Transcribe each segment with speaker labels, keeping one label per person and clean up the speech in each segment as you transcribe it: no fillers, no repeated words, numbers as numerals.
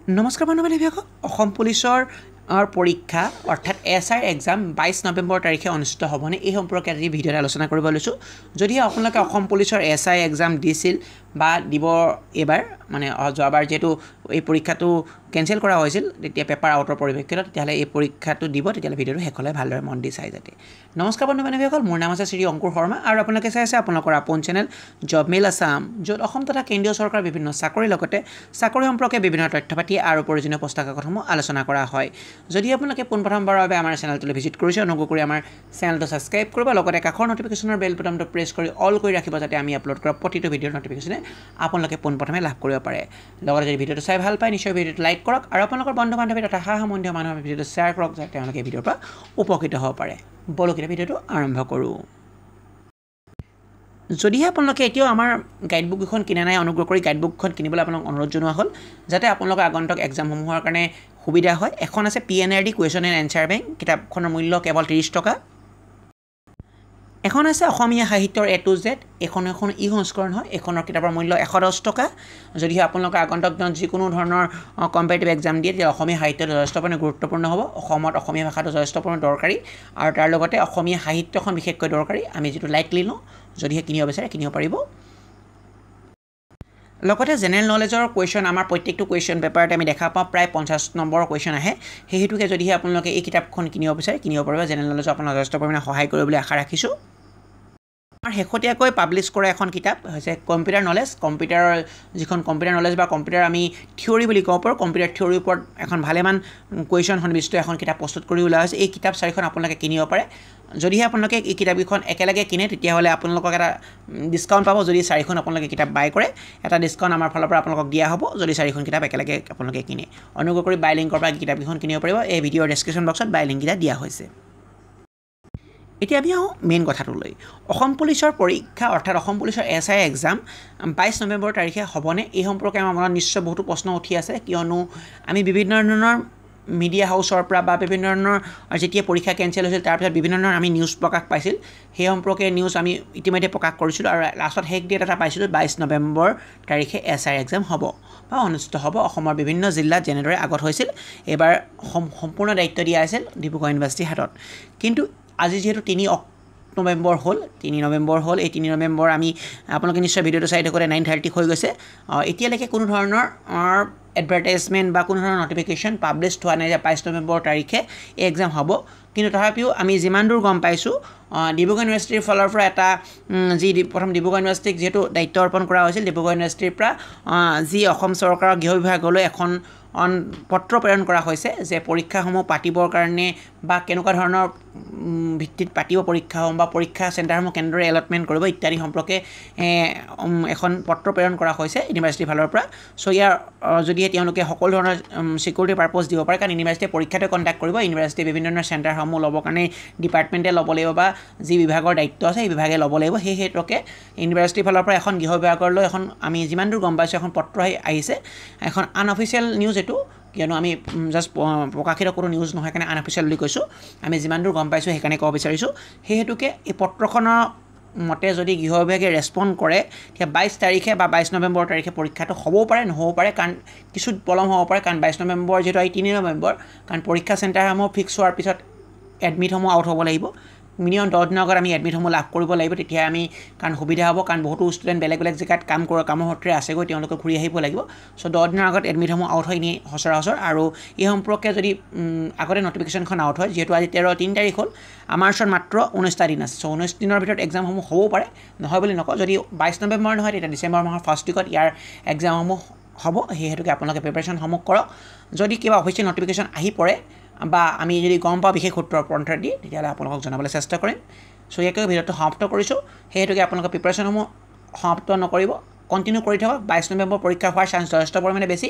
Speaker 1: নমস্কাৰ বন্ধু-বান্ধৱীসকল অসম পুলিচৰ পৰীক্ষা অৰ্থাৎ এছআই এক্সাম 22 নৱেম্বৰ তাৰিখে অনুষ্ঠিত হ'বনে এই সম্পৰ্কে আজি ভিডিঅ'ত আলোচনা কৰিব লৈছোঁ যদি আপোনালোকে অসম পুলিচৰ এছআই এক্সাম দিছিল বা দিব এবাৰ মানে যোৱাবাৰ যেটো এই পৰীক্ষাটো কেনসেল কৰা হৈছিল তেতিয়া পেপাৰ আউটৰ পৰিপ্ৰেক্ষিতত তেতিয়াহ'লে এই পৰীক্ষাটো দিব তেতিয়াহ'লে ভিডিঅ'টো শেষলৈ ভালদৰে মন দি চাই যাতে নমস্কাৰ বন্ধু-বান্ধৱীসকল মোৰ নাম আছে শ্ৰী অংকুৰ শৰ্মা আৰু আপোনালোকে চাই আছে আপোনালোকৰ আপোন চেনেল জব মেইল আছাম য'ত অসম তথা কেন্দ্ৰীয় চৰকাৰৰ বিভিন্ন চাকৰিৰ লগতে চাকৰি সম্পৰ্কে বিভিন্ন তথ্যপাতি আৰু প্ৰয়োজনীয় পুস্তক কাকতসমূহ আলোচনা কৰা হয় যদি আপোনালোকে পোনপ্ৰথমবাৰৰ বাবে আমাৰ চেনেলটো ভিজিট কৰিছে অনুগ্ৰহ কৰি আমাৰ চেনেলটো সাবস্ক্ৰাইব কৰিব লগতে কাষৰ নটিফিকেশ্যনৰ বেল বুটামটো প্ৰেছ কৰি অল কৰি ৰাখিব যাতে আমি আপলোড কৰা প্ৰতিটো ভিডিঅ'ৰ নটিফিকেশ্যনে আপোনালোকে পোনপ্ৰথমে লাভ কৰিব পাৰে লগতে যদি ভিডিঅ'টো চাই ভাল পায় নিশ্চয় ভিডিঅ'টো লাইক কৰক আৰু আপোনালোকৰ বন্ধু-বান্ধৱী তথা সহমন্ত্ৰীয় মানুহৰ ভিডিঅ'টো শ্বেয়াৰ কৰক যাতে তেওঁলোকে ভিডিঅ'ৰ পৰা উপকৃত হ'ব পাৰে বলকিটা ভিডিঅ'টো আৰম্ভ কৰোঁ যদিহে আপোনালোকে এতিয়াও আমাৰ গাইডবুকখন কিনা নাই অনুগ্ৰহ কৰি গাইডবুকখন কিনিবলৈ আপোনাক অনুৰোধ জনোৱা হ'ল যাতে আপোনালোকৰ আগন্তুক এক্সামসমূহৰ কাৰণে সুবিধা হয় এখন আছে PNRD question and answer bank কিতাপখনৰ মূল্য কেৱল 30 টকা এখন আছে অসমীয়া সাহিত্যৰ A to Z এখন ই সংস্কৰণ হয় এখনৰ কিতাপৰ মূল্য 110 টকা যদিহে আপোনালোকে আগন্তুক যিকোনো ধৰণৰ কম্পিটিটিভ এক্সাম দিয়ে তেতিয়া অসমীয়া সাহিত্য যথেষ্ট গুৰুত্বপূৰ্ণ হ'ব অসমত অসমীয়া ভাষাটো যথেষ্ট দৰকাৰী আৰু তাৰ লগতে অসমীয়া সাহিত্যখন বিশেষকৈ দৰকাৰী আমি যেটো লাইকলি লওঁ যদিহে কিনিব বিচাৰে কিনিব পাৰিব লগতে জেনেৰেল নলেজৰ কুৱেশ্যন আমাৰ প্ৰত্যেকটো কুৱেশ্যন পেপাৰতে আমি দেখা পাওঁ প্ৰায় 50 নম্বৰৰ কুৱেশ্যন আহে সেই হেতুকে যদিহে আপোনালোকে এই কিতাপখন কিনিব বিচাৰে কিনিব পাৰিব জেনেৰেল নলেজ আপোনাক যথেষ্ট পৰিমাণে সহায় কৰিব বুলি আশা ৰাখিছোঁ আমাৰ শেহতীয়াকৈ পাব্লিছ কৰা এখন কিতাপ হৈছে কম্পিউটাৰ নলেজ কম্পিউটাৰৰ যিখন কম্পিউটাৰ নলেজ বা কম্পিউটাৰ আমি থিওৰি বুলি কওঁ পাৰোঁ কম্পিউটাৰ থিওৰিৰ ওপৰত এখন ভালেমান কুৱেশ্যন সন্নিৱিষ্ট এখন কিতাপ প্ৰস্তুত কৰি ওলোৱা হৈছে এই কিতাপ চাৰিখন আপোনালোকে কিনিব পাৰে যদিহে আপোনালোকে এই কিতাপকেইখন একেলগে কিনে তেতিয়াহ'লে আপোনালোকক এটা ডিছকাউণ্ট পাব যদি চাৰিখন আপোনালোকে কিতাপ বাই কৰে এটা ডিছকাউণ্ট আমাৰ ফালৰ পৰা আপোনালোকক দিয়া হ'ব যদি চাৰিখন কিতাপ একেলগে আপোনালোকে কিনে অনুগ্ৰহ কৰি বাই লিংকৰ পৰা কিতাপকেইখন কিনিব পাৰিব এই ভিডিঅ'ৰ ডেছক্ৰিপশ্যন বক্সত বাই লিংককেইটা দিয়া হৈছে এতিয়া আমি মেইন কথাটোলৈ অসম পুলিচৰ পৰীক্ষা অৰ্থাৎ অসম পুলিচৰ এছআই এক্সাম 22 নৱেম্বৰ তাৰিখে হ'বনে এই সম্পৰ্কে আমাৰ মনত নিশ্চয় বহুতো প্ৰশ্ন উঠি আছে কিয়নো আমি বিভিন্ন ধৰণৰ মিডিয়া হাউচৰ পৰা বা বিভিন্ন ধৰণৰ যেতিয়া পৰীক্ষা কেনসেল হৈছিল তাৰ পিছত বিভিন্ন ধৰণৰ আমি নিউজ প্ৰকাশ পাইছিল সেই সম্পৰ্কে নিউজ আমি ইতিমধ্যে প্ৰকাশ কৰিছিলোঁ আৰু লাষ্টত শেষ ডেট এটা পাইছিলোঁ 22 নৱেম্বৰ তাৰিখে এছআই এক্সাম হ'ব বা অনুষ্ঠিত হ'ব অসমৰ বিভিন্ন জিলাত যেনেদৰে আগত হৈছিল এবাৰ সম্পূৰ্ণ দায়িত্ব দিয়া আছিল ডিব্ৰুগড় ইউনিভাৰ্চিটিৰ হাতত কিন্তু আজি যেহেতু 3 নৱেম্বৰ হ'ল 3 নৱেম্বৰ হ'ল এই 3 নৱেম্বৰ আমি আপোনালোকে নিশ্চয় ভিডিঅ'টো চাই থাকোঁতে 9:30 হৈ গৈছে এতিয়ালৈকে কোনো ধৰণৰ এডভাৰটাইজমেণ্ট বা কোনো ধৰণৰ নটিফিকেশ্যন পাব্লিছ হোৱা নাই যে 22 নৱেম্বৰ তাৰিখে এই এক্সাম হ'ব কিন্তু তথাপিও আমি যিমান দূৰ গম পাইছোঁ ডিব্ৰুগড় ইউনিভাৰ্চিটিৰ ফালৰ পৰা এটা যি প্ৰথম ডিব্ৰুগড় ইউনিভাৰ্চিটিক যেহেতু দায়িত্ব অৰ্পণ কৰা হৈছিল ডিব্ৰুগড় ইউনিভাৰ্চিটিৰ পৰা যি অসম চৰকাৰৰ গৃহ বিভাগলৈ এখন পত্ৰ প্ৰেৰণ কৰা হৈছে যে পৰীক্ষাসমূহ পাতিবৰ কাৰণে বা কেনেকুৱা ধৰণৰ ভিত্তিত পাতিব পৰীক্ষাসমূহ বা পৰীক্ষা চেণ্টাৰসমূহ কেনেদৰে এলটমেণ্ট কৰিব ইত্যাদি সম্পৰ্কে এখন পত্ৰ প্ৰেৰণ কৰা হৈছে ইউনিভাৰ্চিটিৰ ফালৰ পৰা চ' ইয়াৰ যদিহে তেওঁলোকে সকলো ধৰণৰ ছিকিউৰিটি পাৰপ'জ দিব পাৰে কাৰণ ইউনিভাৰ্চিটিয়ে পৰীক্ষাটো কণ্ডাক্ট কৰিব ইউনিভাৰ্চিটিয়ে বিভিন্ন ধৰণৰ চেণ্টাৰসমূহ ল'বৰ কাৰণে ডিপাৰ্টমেণ্টে ল'ব লাগিব বা যি বিভাগৰ দায়িত্ব আছে সেই বিভাগে ল'ব লাগিব সেই হেতুকে ইউনিভাৰ্চিটিৰ ফালৰ পৰা এখন গৃহ বিভাগলৈ এখন আমি যিমান দূৰ গম পাইছোঁ এখন পত্ৰ আহিছে এখন আনঅফিচিয়েল নিউজ এইটো কিয়নো আমি জাষ্ট প্ৰকাশিত কোনো নিউজ নহয় কাৰণে আনঅফিচিয়েল বুলি কৈছোঁ আমি যিমান দূৰ গম পাইছোঁ সেইকাৰণে ক'ব বিচাৰিছোঁ সেই হেতুকে এই পত্ৰখনৰ মতে যদি গৃহ বিভাগে ৰেছপণ্ড কৰে তেতিয়া 22 তাৰিখে বা 22 নৱেম্বৰ তাৰিখে পৰীক্ষাটো হ'বও পাৰে নহ'ব পাৰে কাৰণ কিছু পলম হ'ব পাৰে কাৰণ 22 নৱেম্বৰ যিহেতু 3 নৱেম্বৰ কাৰণ পৰীক্ষা চেণ্টাৰসমূহ ফিক্স হোৱাৰ পিছত এডমিটসমূহ আউট হ'ব লাগিব মিনিমাম 10 দিনৰ আগত আমি এডমিটসমূহ লাভ কৰিব লাগিব তেতিয়া আমি কাৰণ সুবিধা হ'ব কাৰণ বহুতো ষ্টুডেণ্ট বেলেগ জেগাত কামৰ সূত্ৰে আছেগৈ তেওঁলোকে ঘূৰি আহিব লাগিব চ' 10 দিনৰ আগত এডমিটসমূহ আউট হয় নি সচৰাচৰ আৰু এই সম্পৰ্কে যদি আগতে নটিফিকেশ্যনখন আউট হয় যিহেতু আজি 3 তাৰিখ হ'ল আমাৰ ওচৰত মাত্ৰ 19টা দিন আছে চ' 19 দিনৰ ভিতৰত এক্সামসমূহ হ'বও পাৰে নহয় বুলি নকওঁ যদি 22 নৱেম্বৰ নহয় তেতিয়া ডিচেম্বৰ মাহৰ ফাৰ্ষ্ট উইকত ইয়াৰ এক্সামসমূহ হ'ব সেই হেতুকে আপোনালোকে প্ৰিপাৰেশ্যনসমূহ কৰক যদি কিবা অফিচিয়েল নটিফিকেশ্যন আহি পৰে বা আমি যদি গম পাওঁ বিশেষ সূত্ৰৰ পন্থাদি তেতিয়াহ'লে আপোনালোকক জনাবলৈ চেষ্টা কৰিম চ' ইয়াকে ভিডিঅ'টো সমাপ্ত কৰিছোঁ সেই হেতুকে আপোনালোকে প্ৰিপাৰেশ্যনসমূহ সমাপ্ত নকৰিব কণ্টিনিউ কৰি থাকক 22 নৱেম্বৰ পৰীক্ষা হোৱাৰ চান্স যথেষ্ট পৰিমাণে বেছি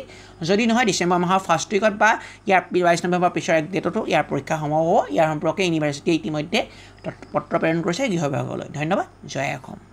Speaker 1: যদি নহয় ডিচেম্বৰ মাহৰ ফাৰ্ষ্ট উইকত বা ইয়াৰ 22 নৱেম্বৰ পিছৰ এক ডেটতো ইয়াৰ পৰীক্ষা সম্ভৱ হ'ব ইয়াৰ সম্পৰ্কে ইউনিভাৰ্চিটিয়ে ইতিমধ্যে পত্ৰ প্ৰেৰণ কৰিছে গৃহ বিভাগলৈ ধন্যবাদ জয় অসম